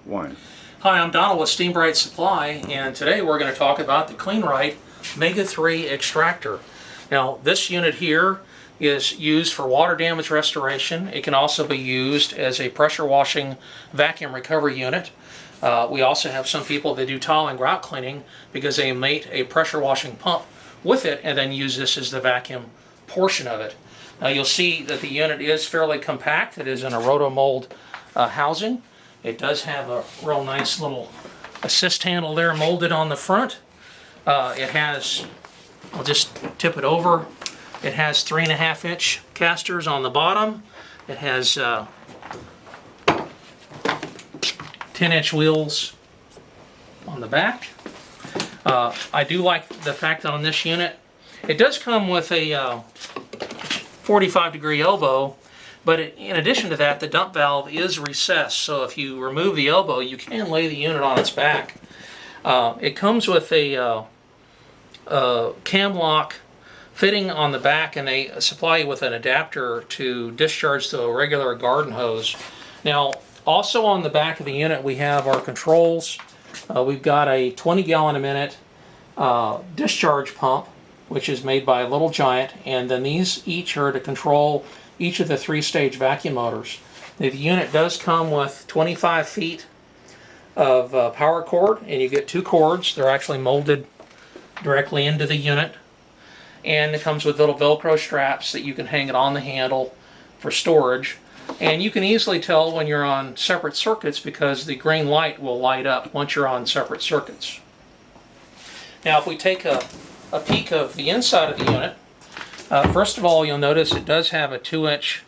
1. Hi, I'm Donald with Kleenrite Supply, and today we're going to talk about the Kleenrite Mega 3 extractor. Now, this unit here is used for water damage restoration. It can also be used as a pressure washing vacuum recovery unit. We also have some people that do tile and grout cleaning because they mate a pressure washing pump with it and then use this as the vacuum portion of it. Now, you'll see that the unit is fairly compact. It is in a rotomold housing. It does have a real nice little assist handle there molded on the front. It has, I'll just tip it over, it has 3.5 inch casters on the bottom. It has 10-inch wheels on the back. I do like the fact that on this unit, it does come with a 45-degree elbow. But in addition to that, the dump valve is recessed, so if you remove the elbow, you can lay the unit on its back. It comes with a cam lock fitting on the back, and they supply you with an adapter to discharge to a regular garden hose. Now, also on the back of the unit, we have our controls. We've got a 20-gallon-a-minute discharge pump, which is made by Little Giant, and then these each are to control each of the 3-stage vacuum motors. The unit does come with 25 feet of power cord, and you get 2 cords. They're actually molded directly into the unit. And it comes with little Velcro straps that you can hang it on the handle for storage. And you can easily tell when you're on separate circuits because the green light will light up once you're on separate circuits. Now, if we take a peek of the inside of the unit, first of all, you'll notice it does have a 2-inch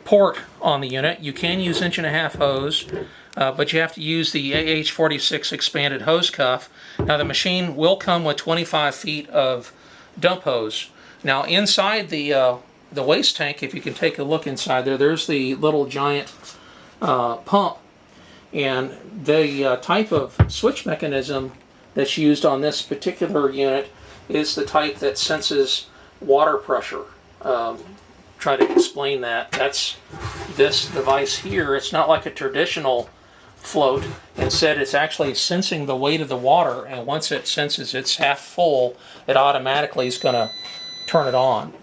port on the unit. You can use 1.5-inch hose, but you have to use the AH46 expanded hose cuff. Now, the machine will come with 25 feet of dump hose. Now, inside the waste tank, if you can take a look inside there, there's the Little Giant pump. And the type of switch mechanism that's used on this particular unit is the type that senses water pressure. Try to explain that. That's this device here. It's not like a traditional float. Instead, it's actually sensing the weight of the water, and once it senses it's half full, it automatically is going to turn it on.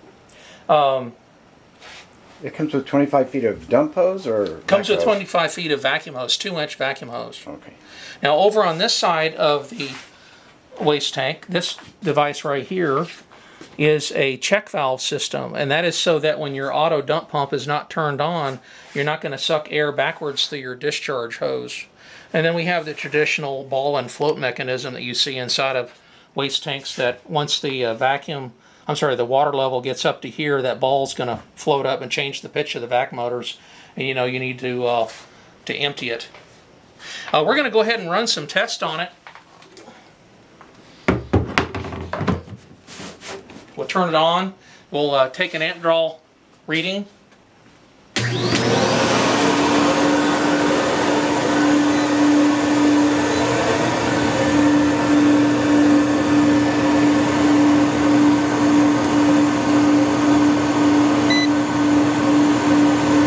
It comes with 25 feet of dump hose, or comes with 25 feet of vacuum hose, 2-inch vacuum hose. Okay. Now, over on this side of the waste tank, this device right here is a check valve system, and that is so that when your auto dump pump is not turned on, you're not going to suck air backwards through your discharge hose. And then we have the traditional ball and float mechanism that you see inside of waste tanks, that once the the water level gets up to here, that ball's going to float up and change the pitch of the vac motors, and you know you need to empty it. We're going to go ahead and run some tests on it. We'll turn it on. We'll take an amp draw reading.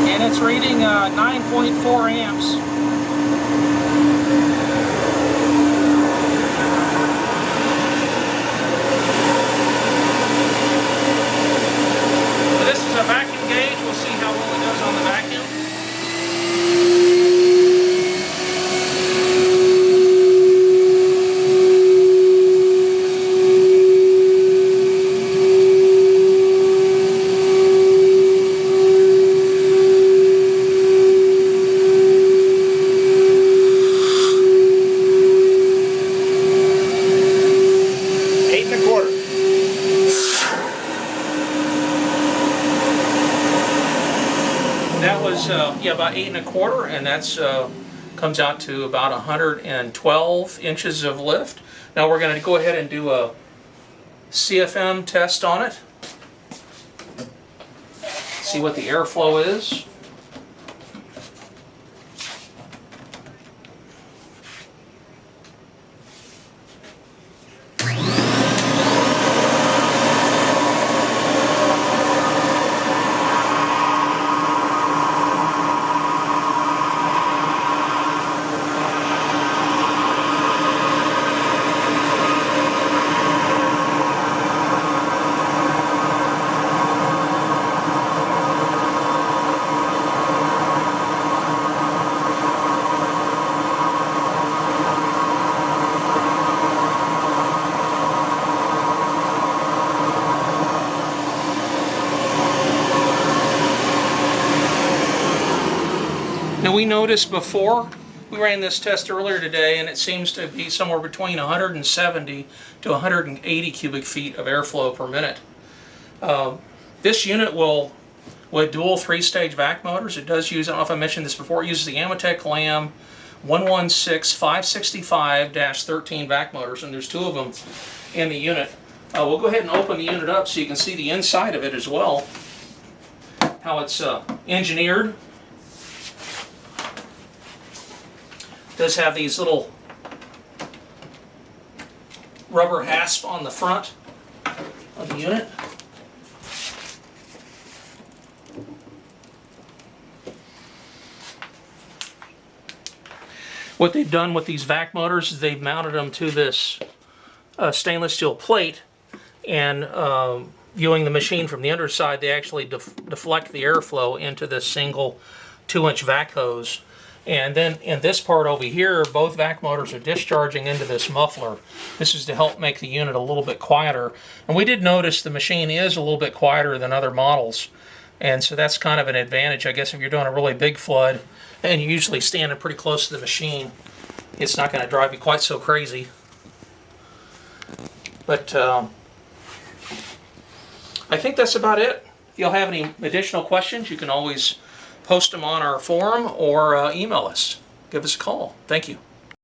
And it's reading 9.4 amps. That was about 8.25, and that's comes out to about 112 inches of lift. Now we're going to go ahead and do a CFM test on it. See what the airflow is. we noticed before, we ran this test earlier today, and it seems to be somewhere between 170 to 180 cubic feet of airflow per minute. This unit will, with dual 3-stage vac motors, it does use, I don't know if I mentioned this before, it uses the Amatec Lam 116-565-13 vac motors, and there's 2 of them in the unit. We'll go ahead and open the unit up so you can see the inside of it as well, how it's engineered. It does have these little rubber hasp on the front of the unit. What they've done with these vac motors is they've mounted them to this stainless steel plate, and viewing the machine from the underside, they actually deflect the airflow into this single 2-inch vac hose. And then in this part over here, both vac motors are discharging into this muffler. This is to help make the unit a little bit quieter. And we did notice the machine is a little bit quieter than other models. And so that's kind of an advantage, I guess, if you're doing a really big flood and you're usually standing pretty close to the machine. It's not going to drive you quite so crazy. But I think that's about it. If you'll have any additional questions, you can always post them on our forum or email us. Give us a call. Thank you.